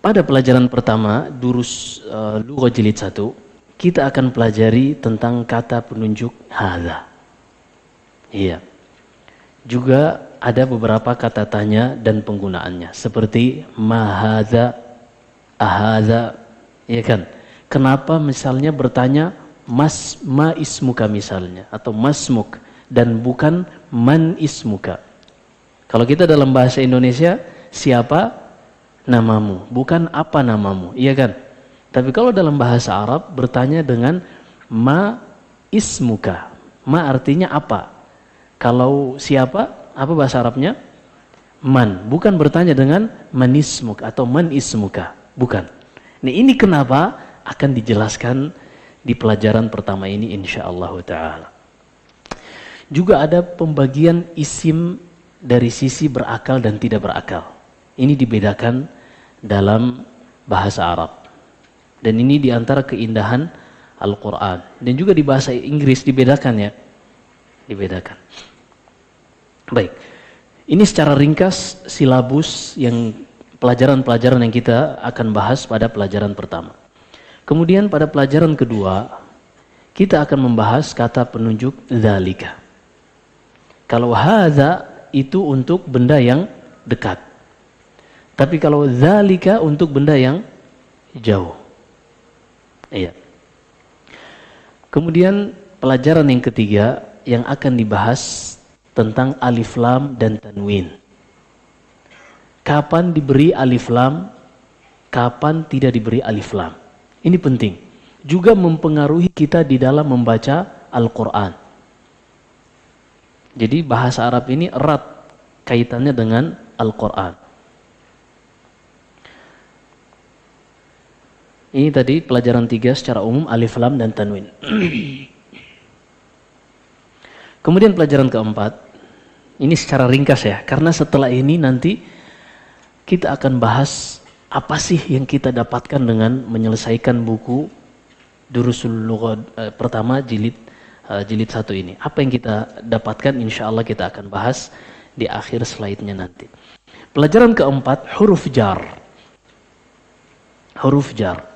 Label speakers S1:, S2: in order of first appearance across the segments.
S1: Pada pelajaran pertama, durus Lughah jilid 1, kita akan pelajari tentang kata penunjuk hadza. Iya. Juga ada beberapa kata tanya dan penggunaannya, seperti ma hadza, ahadza, ya kan? Kenapa misalnya bertanya ma ismuka misalnya, atau masmuk, dan bukan man ismuka. Kalau kita dalam bahasa Indonesia, siapa namamu, bukan apa namamu, iya kan? Tapi kalau dalam bahasa Arab bertanya dengan ma ismuka. Ma artinya apa? Kalau siapa, apa bahasa Arabnya? Man, bukan bertanya dengan manismuk atau man ismuka, bukan. Nah, ini kenapa akan dijelaskan di pelajaran pertama ini insyaallah ta'ala. Juga ada pembagian isim dari sisi berakal dan tidak berakal. Ini dibedakan dalam bahasa Arab. Dan ini diantara keindahan Al-Quran. Dan juga di bahasa Inggris dibedakan ya. Dibedakan. Baik. Ini secara ringkas silabus yang pelajaran-pelajaran yang kita akan bahas pada pelajaran pertama. Kemudian pada pelajaran kedua, kita akan membahas kata penunjuk dzalika. Kalau hadza itu untuk benda yang dekat. Tapi kalau dzalika untuk benda yang jauh. Iya. Kemudian pelajaran yang ketiga yang akan dibahas tentang alif lam dan tanwin. Kapan diberi alif lam, kapan tidak diberi alif lam. Ini penting. Juga mempengaruhi kita di dalam membaca Al-Quran. Jadi bahasa Arab ini erat kaitannya dengan Al-Quran. Ini tadi pelajaran 3 secara umum, alif lam dan tanwin. Kemudian pelajaran keempat, ini secara ringkas ya, karena setelah ini nanti kita akan bahas apa sih yang kita dapatkan dengan menyelesaikan buku Durusul Lughah pertama jilid 1 ini. Apa yang kita dapatkan insya Allah kita akan bahas di akhir slide-nya nanti. Pelajaran keempat, huruf jar. Huruf jar.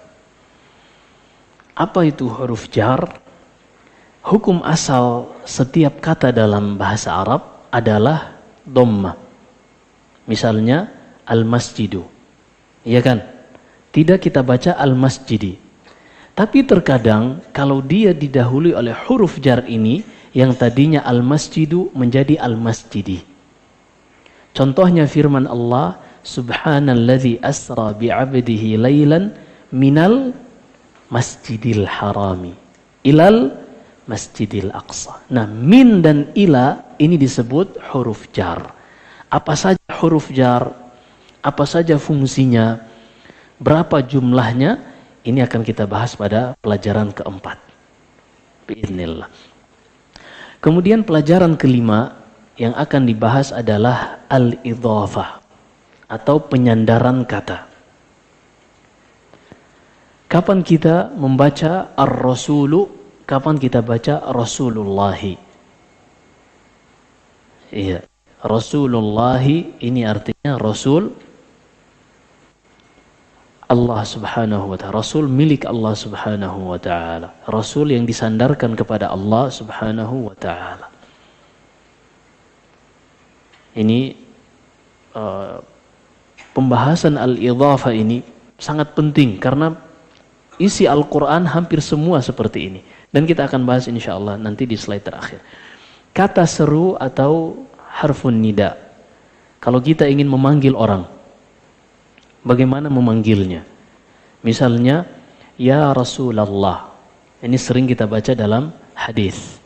S1: Apa itu huruf jar? Hukum asal setiap kata dalam bahasa Arab adalah dhammah. Misalnya al-masjidu. Iya kan? Tidak kita baca al-masjidi. Tapi terkadang kalau dia didahului oleh huruf jar ini, yang tadinya al-masjidu menjadi al-masjidi. Contohnya firman Allah, subhanalladzi asra bi'abdihi laylan minal masjidil harami ilal masjidil aqsa. Nah, min dan ila ini disebut huruf jar. Apa saja huruf jar? Apa saja fungsinya? Berapa jumlahnya? Ini akan kita bahas pada pelajaran keempat. Biiznillah. Kemudian pelajaran kelima yang akan dibahas adalah al-idhafah atau penyandaran kata. Kapan kita membaca ar-rasulu? Kapan kita baca rasulullahi? Iya, rasulullahi ini artinya rasul Allah subhanahu wa ta'ala. Rasul milik Allah subhanahu wa ta'ala. Rasul yang disandarkan kepada Allah subhanahu wa ta'ala. Ini pembahasan al-idhafah ini sangat penting karena isi Al-Quran hampir semua seperti ini. Dan kita akan bahas insya Allah nanti di slide terakhir. Kata seru atau harfun nida. Kalau kita ingin memanggil orang, bagaimana memanggilnya? Misalnya, ya Rasulullah. Ini sering kita baca dalam hadis.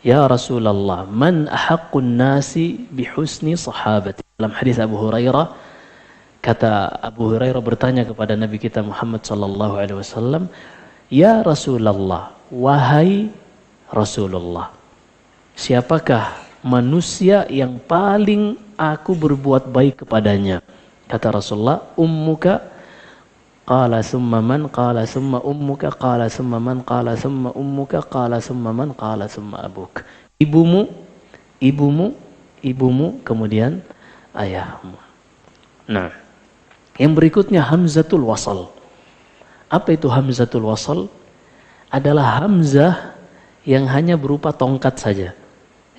S1: Ya Rasulullah, man ahaqqun nasi bihusni sahabati. Dalam hadis Abu Hurairah, kata Abu Hurairah bertanya kepada Nabi kita Muhammad sallallahu alaihi wasallam, ya Rasulullah, wahai Rasulullah, siapakah manusia yang paling aku berbuat baik kepadanya? Kata Rasulullah, ummuka, qala summa man, qala summa ummuka, qala summa man, qala summa ummuka, qala summa man, qala summa abuk. Ibumu, ibumu, ibumu, kemudian ayahmu. Nah, Yang berikutnya hamzatul wasal. Apa itu hamzatul wasal? Adalah hamzah yang hanya berupa tongkat saja,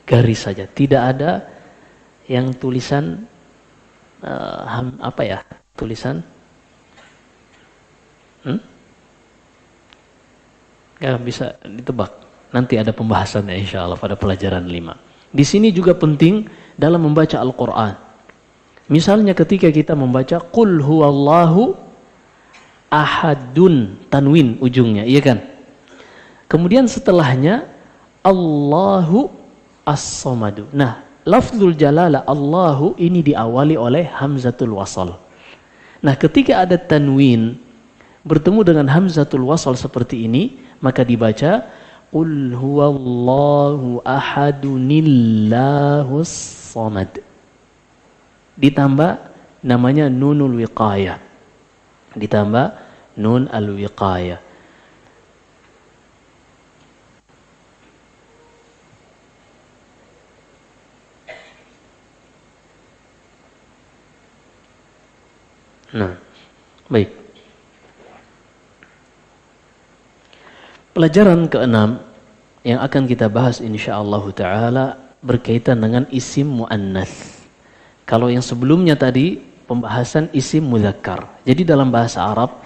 S1: garis saja, tidak ada yang tulisan tulisan nggak bisa ditebak. Nanti ada pembahasannya insya Allah pada pelajaran 5. Di sini juga penting dalam membaca Al-Quran. Misalnya ketika kita membaca Qul huwallahu ahadun, tanwin ujungnya, iya kan? Kemudian setelahnya Allahu as-samadu. Nah, lafzul jalalah Allahu ini diawali oleh hamzatul wasal. Nah, ketika ada tanwin bertemu dengan hamzatul wasal seperti ini, maka dibaca Qul huwallahu ahadunillahus samad. Ditambah namanya nunul wiqayah. Ditambah nun al-wiqayah. Nah, baik. Pelajaran keenam yang akan kita bahas insyaallah taala berkaitan dengan isim muannats. Kalau yang sebelumnya tadi pembahasan isim mudzakkar. Jadi dalam bahasa Arab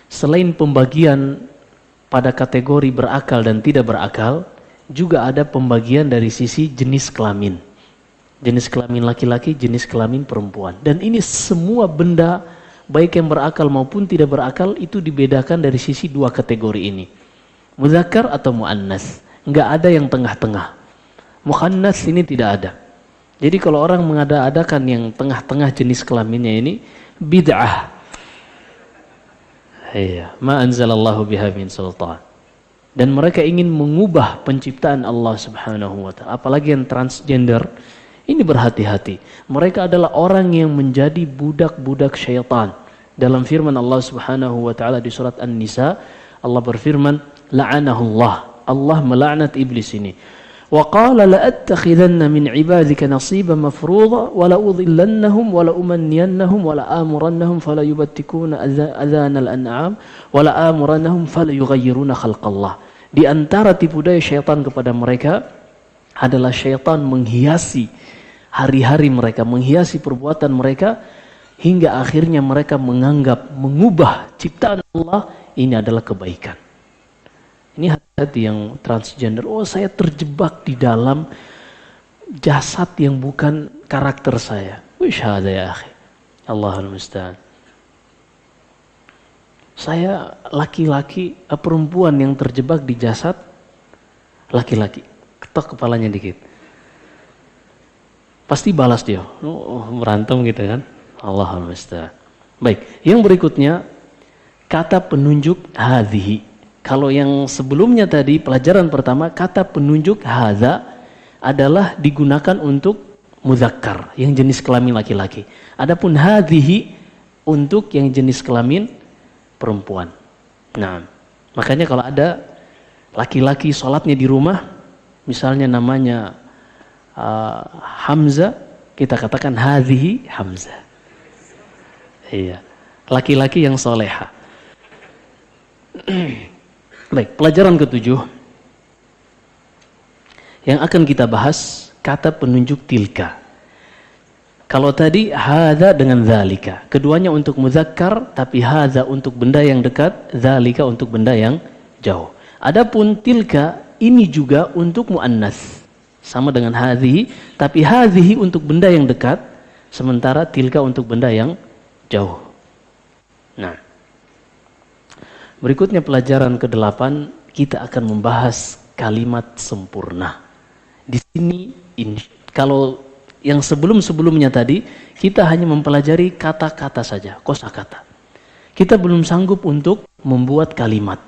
S1: selain pembagian pada kategori berakal dan tidak berakal, juga ada pembagian dari sisi jenis kelamin. Jenis kelamin laki-laki, jenis kelamin perempuan. Dan ini semua benda, baik yang berakal maupun tidak berakal, itu dibedakan dari sisi dua kategori ini. Mudzakkar atau muannas. Enggak ada yang tengah-tengah. Muannas ini tidak ada. Jadi kalau orang mengada-adakan yang tengah-tengah jenis kelaminnya ini, bid'ah. Iya, ma anzalallahu biha min sultan. Dan mereka ingin mengubah penciptaan Allah Subhanahu wa ta'ala. Apalagi yang transgender. Ini berhati-hati. Mereka adalah orang yang menjadi budak-budak syaitan. Dalam firman Allah Subhanahu wa taala di surat An-Nisa, Allah berfirman, la'anahullah. Allah melaknat iblis ini. Wa qala la'attakhidanna min 'ibadika nasiban mafruḍa wa la'udhillannahum wa la'umanniyannahum wa la'amurannahum fala yubattikuna adhanal an'am wa la'amurannahum fala yughayyiruna khalqallah. Di antara tipu daya syaitan kepada mereka adalah syaitan menghiasi hari-hari mereka, menghiasi perbuatan mereka, hingga akhirnya mereka menganggap mengubah ciptaan Allah ini adalah kebaikan. Ini hati-hati yang transgender. Oh, saya terjebak di dalam jasad yang bukan karakter saya. Wish hada ya akhi. Allahul musta'an. Saya laki-laki, perempuan yang terjebak di jasad laki-laki. Ketok kepalanya dikit. Pasti balas dia. Berantem gitu kan. Allahul musta'an. Baik, yang berikutnya kata penunjuk hadhihi. Kalau yang sebelumnya tadi pelajaran pertama kata penunjuk hadza adalah digunakan untuk mudzakkar yang jenis kelamin laki-laki. Adapun hadhihi untuk yang jenis kelamin perempuan. Nah, makanya kalau ada laki-laki sholatnya di rumah, misalnya namanya Hamzah, kita katakan hadhihi Hamzah. Iya, laki-laki yang soleha. Baik, pelajaran ketujuh yang akan kita bahas kata penunjuk tilka. Kalau tadi hadza dengan dzalika, keduanya untuk mudzakkar, tapi hadza untuk benda yang dekat, dzalika untuk benda yang jauh. Adapun tilka ini juga untuk muannas, sama dengan hadhihi, tapi hadhihi untuk benda yang dekat, sementara tilka untuk benda yang jauh. Nah, berikutnya pelajaran ke-8, kita akan membahas kalimat sempurna. Di sini kalau yang sebelum-sebelumnya tadi kita hanya mempelajari kata-kata saja, kosakata. Kita belum sanggup untuk membuat kalimat.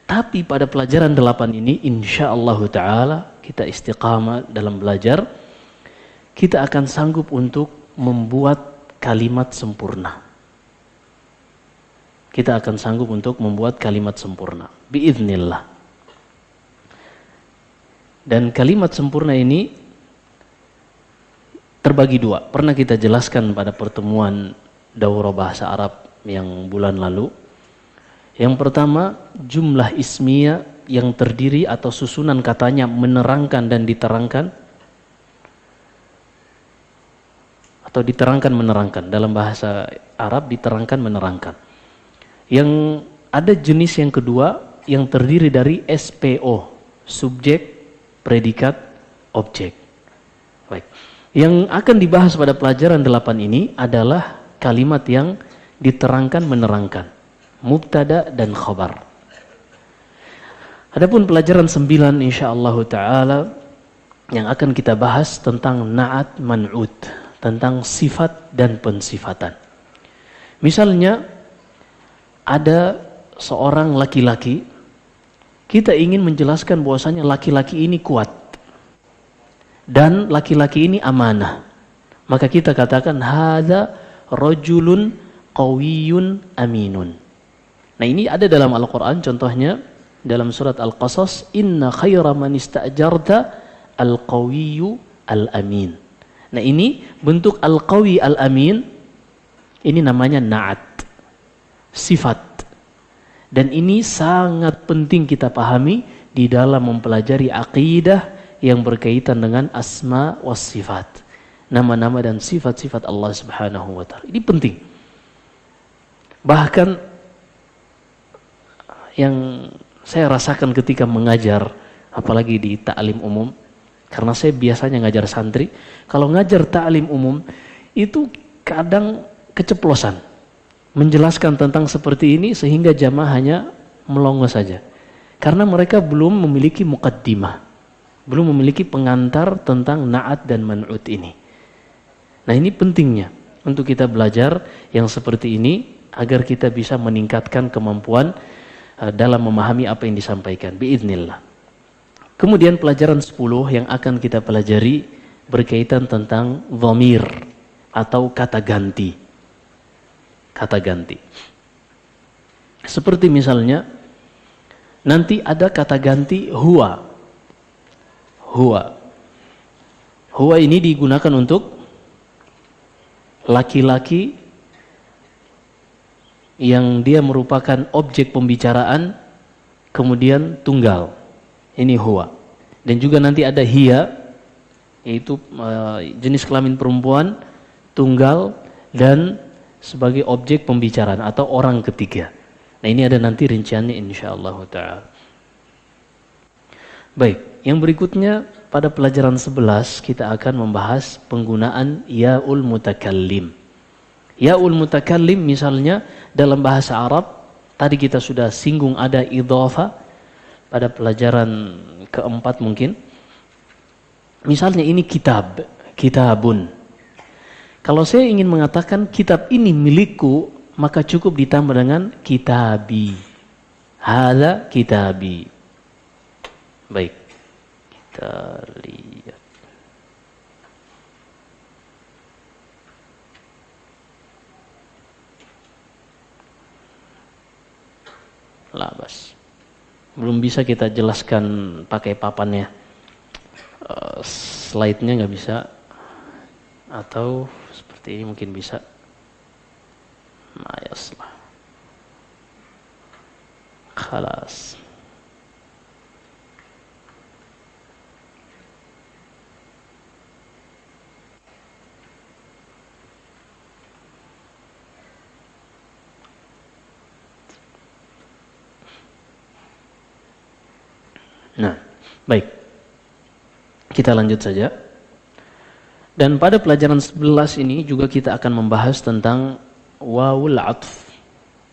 S1: Tapi pada pelajaran 8 ini insyaallah taala kita istiqamah dalam belajar, kita akan sanggup untuk membuat kalimat sempurna. Kita akan sanggup untuk membuat kalimat sempurna biiznillah. Dan kalimat sempurna ini terbagi dua. Pernah kita jelaskan pada pertemuan daurah bahasa Arab yang bulan lalu. Yang pertama, jumlah ismiyah yang terdiri atau susunan katanya menerangkan dan diterangkan, atau diterangkan menerangkan. Dalam bahasa Arab diterangkan menerangkan. Yang ada jenis yang kedua yang terdiri dari SPO, subjek, predikat, objek. Baik. Yang akan dibahas pada pelajaran 8 ini adalah kalimat yang diterangkan menerangkan, mubtada dan khabar. Adapun pelajaran 9 insyaallah taala yang akan kita bahas tentang na'at man'ud, tentang sifat dan pensifatan. Misalnya ada seorang laki-laki, kita ingin menjelaskan bahwasanya laki-laki ini kuat dan laki-laki ini amanah. Maka kita katakan hadza rajulun qawiyyun aminun. Nah, ini ada dalam Al-Qur'an, contohnya dalam surat Al-Qasas, inna khaira man ista'jarta al-qawiyyu al-amin. Nah, ini bentuk al-qawi al-amin, ini namanya na'at, sifat. Dan ini sangat penting kita pahami di dalam mempelajari akidah yang berkaitan dengan asma was sifat, nama-nama dan sifat-sifat Allah Subhanahu wa taala. Ini penting. Bahkan yang saya rasakan ketika mengajar, apalagi di ta'lim umum, karena saya biasanya ngajar santri, kalau ngajar ta'lim umum itu kadang keceplosan menjelaskan tentang seperti ini sehingga jamaah hanya melongo saja, karena mereka belum memiliki muqaddimah, belum memiliki pengantar tentang na'at dan man'ud ini. Nah, ini pentingnya untuk kita belajar yang seperti ini agar kita bisa meningkatkan kemampuan dalam memahami apa yang disampaikan biiznillah. Kemudian pelajaran 10 yang akan kita pelajari berkaitan tentang dhamir atau kata ganti. Kata ganti. Seperti misalnya nanti ada kata ganti huwa. Huwa. Huwa ini digunakan untuk laki-laki yang dia merupakan objek pembicaraan, kemudian tunggal. Ini huwa. Dan juga nanti ada hiya, yaitu jenis kelamin perempuan, tunggal, dan sebagai objek pembicaraan atau orang ketiga. Nah, ini ada nanti rinciannya insyaallah ta'ala. Baik, yang berikutnya pada pelajaran 11 kita akan membahas penggunaan ya'ul mutakallim. Ya'ul mutakallim misalnya dalam bahasa Arab, tadi kita sudah singgung ada idhafah pada pelajaran keempat mungkin. Misalnya ini kitab, kitabun. Kalau saya ingin mengatakan kitab ini milikku, maka cukup ditambah dengan kitabi. Hadza kitabi. Baik, kita lihat. Labas. Belum bisa kita jelaskan pakai papannya. Slide-nya nggak bisa. Atau seperti ini mungkin bisa. Mayaslah. Khalas. Nah, baik. Kita lanjut saja. Dan pada pelajaran 11 ini juga kita akan membahas tentang wawul atf.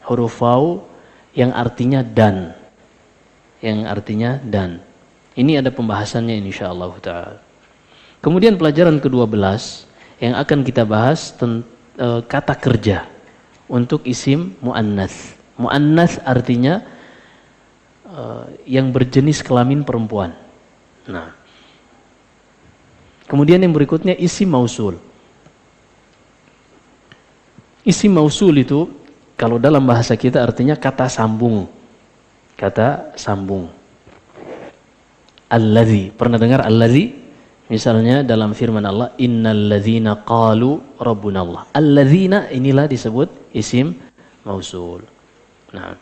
S1: Huruf waw yang artinya dan. Yang artinya dan. Ini ada pembahasannya insyaallah ta'ala. Kemudian pelajaran ke-12 yang akan kita bahas kata kerja untuk isim muannats. Muannats artinya yang berjenis kelamin perempuan. Nah, kemudian yang berikutnya isim mausul. Isim mausul itu kalau dalam bahasa kita artinya kata sambung. Kata sambung. Allazi, pernah dengar allazi? Misalnya dalam firman Allah, innal ladzina qalu rabbunallah. Alladzina inilah disebut isim mausul. Nah,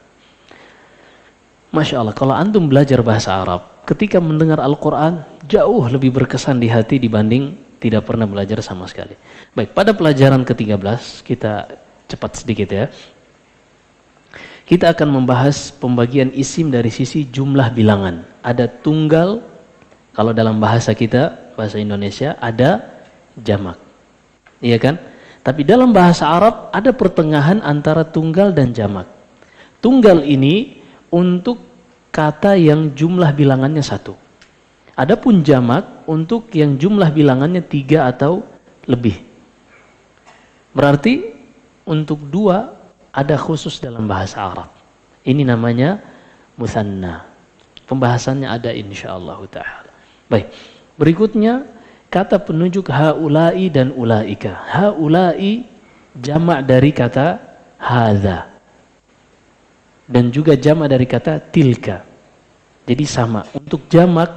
S1: Masya Allah, kalau antum belajar bahasa Arab, ketika mendengar Al-Quran, jauh lebih berkesan di hati dibanding tidak pernah belajar sama sekali. Baik, pada pelajaran ke-13, kita cepat sedikit ya. Kita akan membahas pembagian isim dari sisi jumlah bilangan. Ada tunggal, kalau dalam bahasa kita, bahasa Indonesia, ada jamak. Iya kan? Tapi dalam bahasa Arab, ada pertengahan antara tunggal dan jamak. Tunggal ini untuk kata yang jumlah bilangannya 1. Adapun jamak untuk yang jumlah bilangannya 3 atau lebih. Berarti untuk 2 ada khusus dalam bahasa Arab. Ini namanya musanna. Pembahasannya ada insyaallah ta'ala. Baik, berikutnya kata penunjuk haula'i dan ulaika. Haula'i jamak dari kata hadza. Dan juga jamak dari kata tilka. Jadi sama. Untuk jamak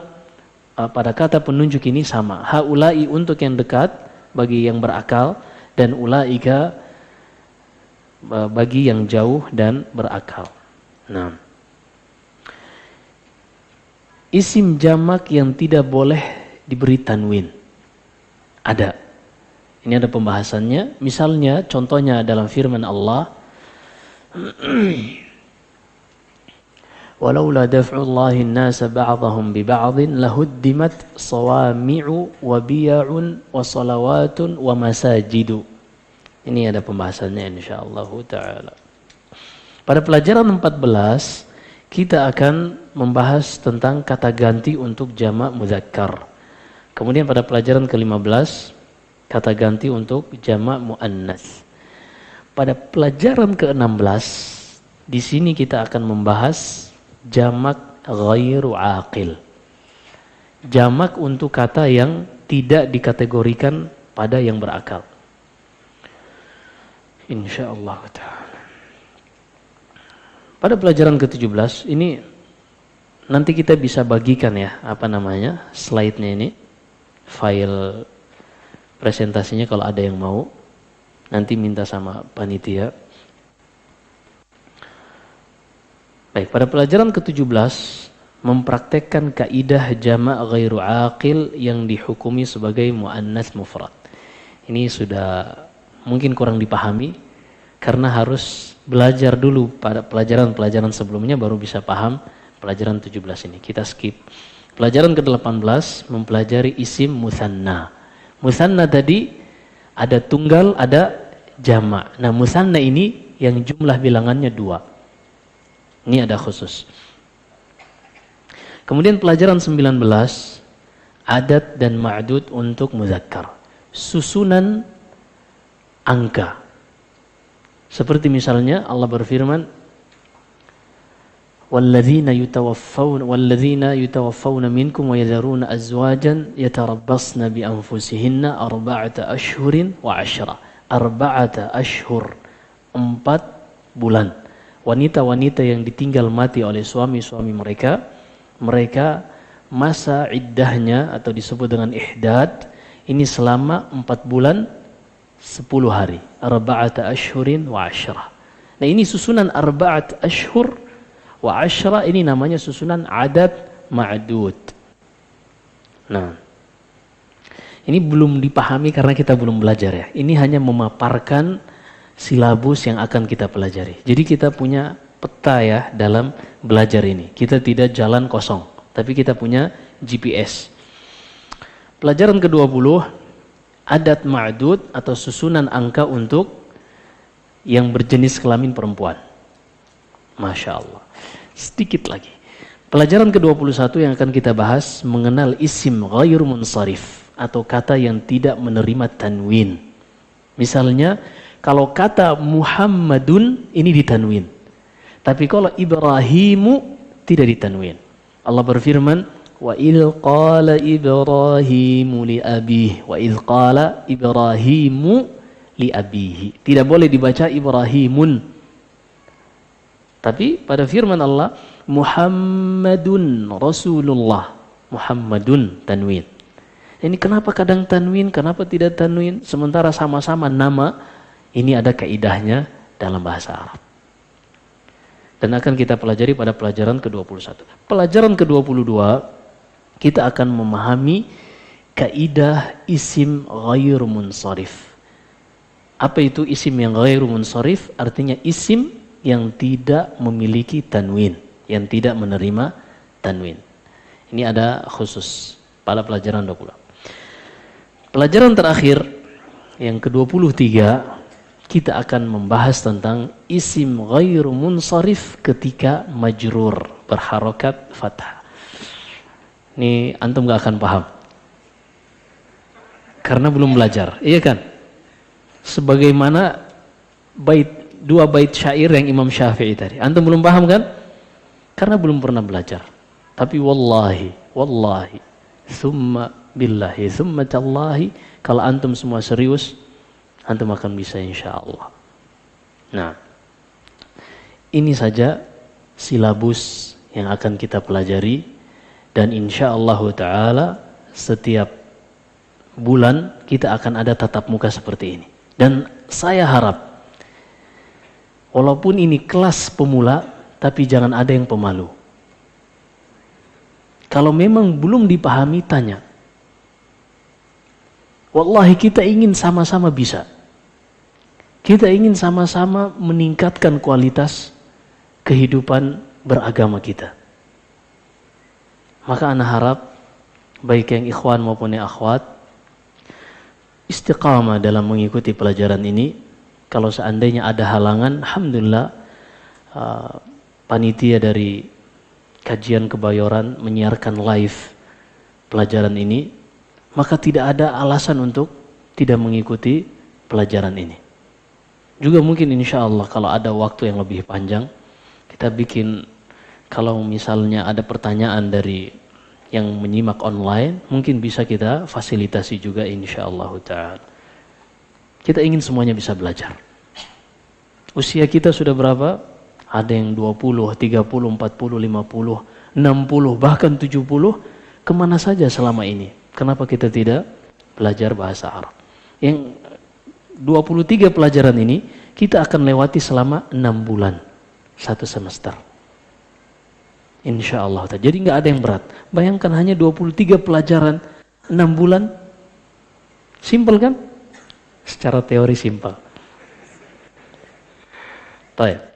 S1: pada kata penunjuk ini sama. Haula'i untuk yang dekat bagi yang berakal, dan ulaika bagi yang jauh dan berakal. Nah, isim jamak yang tidak boleh diberi tanwin ada. Ini ada pembahasannya. Misalnya contohnya dalam firman Allah, walaula daf'ullahi an-nasa ba'dahum bi ba'dhin lahuddimat sawami'u wa biya'un wa salawatun wa masajidu. Ini ada pembahasannya insyaallah ta'ala. Pada pelajaran 14 kita akan membahas tentang kata ganti untuk jamak mudzakkar. Kemudian pada pelajaran ke-15 kata ganti untuk jamak muannas. Pada pelajaran ke-16 di sini kita akan membahas jamak ghairu aqil. Jamak untuk kata yang tidak dikategorikan pada yang berakal. Insyaallah ta'ala. Pada pelajaran ke-17 ini nanti kita bisa bagikan ya, slide-nya ini, file presentasinya kalau ada yang mau. Nanti minta sama panitia. Baik, pada pelajaran ke-17 mempraktekkan kaidah jamak ghairu aqil yang dihukumi sebagai muannas mufrad. Ini sudah mungkin kurang dipahami karena harus belajar dulu pada pelajaran-pelajaran sebelumnya baru bisa paham pelajaran 17 ini. Kita skip. Pelajaran ke-18 mempelajari isim musanna. Musanna tadi ada tunggal, ada jamak. Nah, musanna ini yang jumlah bilangannya 2. Ini ada khusus. Kemudian pelajaran 19 adat dan ma'dud untuk muzakkar. Susunan angka. Seperti misalnya Allah berfirman, walladzina yutawaffawna minkum wa yadharuna azwajan yatarabbasna bi anfusihinna arba'ata ashhurin wa 'ashra. Arba'ata ashhur, 4 bulan. Wanita-wanita yang ditinggal mati oleh suami-suami mereka, masa iddahnya atau disebut dengan ihdad ini selama 4 bulan 10 hari. Arba'ata ashhurin wa 'ashra. Nah, ini susunan arba'at ashhur wa 'ashra ini namanya susunan adad ma'dud. Nah, ini belum dipahami karena kita belum belajar ya. Ini hanya memaparkan silabus yang akan kita pelajari. Jadi kita punya peta ya dalam belajar ini. Kita tidak jalan kosong, tapi kita punya GPS. Pelajaran ke-20, adat ma'dud atau susunan angka untuk yang berjenis kelamin perempuan. Masya Allah. Sedikit lagi. Pelajaran ke-21 yang akan kita bahas mengenal isim ghairu munsharif atau kata yang tidak menerima tanwin. Misalnya, kalau kata Muhammadun ini ditanwin. Tapi kalau Ibrahimu tidak ditanwin. Allah berfirman, wa idh qala Ibrahimu li abihi, wa idh qala Ibrahimu li abihi. Tidak boleh dibaca Ibrahimun. Tapi pada firman Allah, Muhammadun Rasulullah. Muhammadun tanwin. Ini kenapa kadang tanwin, kenapa tidak tanwin? Sementara sama-sama nama, ini ada kaidahnya dalam bahasa Arab. Dan akan kita pelajari pada pelajaran ke-21. Pelajaran ke-22, kita akan memahami kaidah isim ghairu munsharif. Apa itu isim yang ghairu munsharif? Artinya isim yang tidak memiliki tanwin, yang tidak menerima tanwin. Ini ada khusus pada pelajaran 20. Pelajaran terakhir yang ke-23, kita akan membahas tentang isim ghairu munsharif ketika majrur berharokat fathah. Ini antum gak akan paham karena belum belajar, iya kan? Sebagaimana dua bait syair yang Imam Syafi'i tadi, antum belum paham kan? Karena belum pernah belajar. Tapi wallahi summa billahi summa tallahi, kalau antum semua serius, antum akan bisa insya-Allah. Nah, ini saja silabus yang akan kita pelajari, dan insya-Allah taala setiap bulan kita akan ada tatap muka seperti ini. Dan saya harap, walaupun ini kelas pemula, tapi jangan ada yang pemalu. Kalau memang belum dipahami, tanya. Wallahi kita ingin sama-sama bisa. Kita ingin sama-sama meningkatkan kualitas kehidupan beragama kita. Maka ana harap baik yang ikhwan maupun yang akhwat istiqamah dalam mengikuti pelajaran ini. Kalau seandainya ada halangan, alhamdulillah panitia dari kajian Kebayoran menyiarkan live pelajaran ini, maka tidak ada alasan untuk tidak mengikuti pelajaran ini. Juga mungkin insya Allah kalau ada waktu yang lebih panjang, kita bikin, kalau misalnya ada pertanyaan dari yang menyimak online, mungkin bisa kita fasilitasi juga insya Allah ta'ala. Kita ingin semuanya bisa belajar. Usia kita sudah berapa? Ada yang 20, 30, 40, 50, 60, bahkan 70. Kemana saja selama ini? Kenapa kita tidak belajar bahasa Arab? Yang 23 pelajaran ini kita akan lewati selama 6 bulan, 1 semester. Insya Allah. Jadi nggak ada yang berat. Bayangkan hanya 23 pelajaran 6 bulan. Simpel kan? Secara teori simpel. Baik.